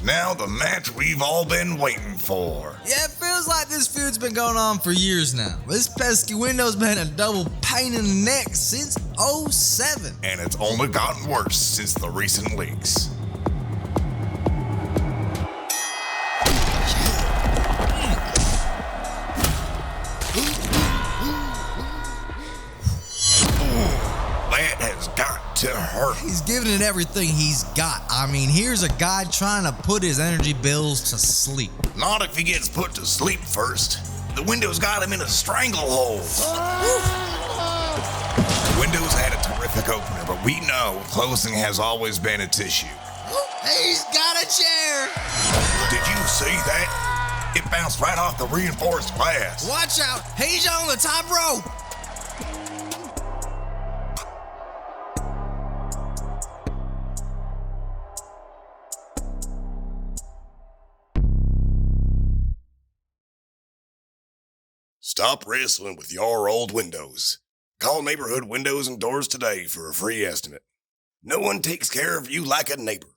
Now the match we've all been waiting for. Yeah, it feels like this feud's been going on for years now. This pesky window's been a double pain in the neck since '07. And it's only gotten worse since the recent leaks. That has got to hurt. He's giving it everything he's got. I mean, here's a guy trying to put his energy bills to sleep. Not if he gets put to sleep first. The window's got him in a stranglehold. The window's had a terrific opener, but we know closing has always been its issue. He's got a chair. Did you see that? It bounced right off the reinforced glass. Watch out. He's on the top rope. Stop wrestling with your old windows. Call Neighborhood Windows and Doors today for a free estimate. No one takes care of you like a neighbor.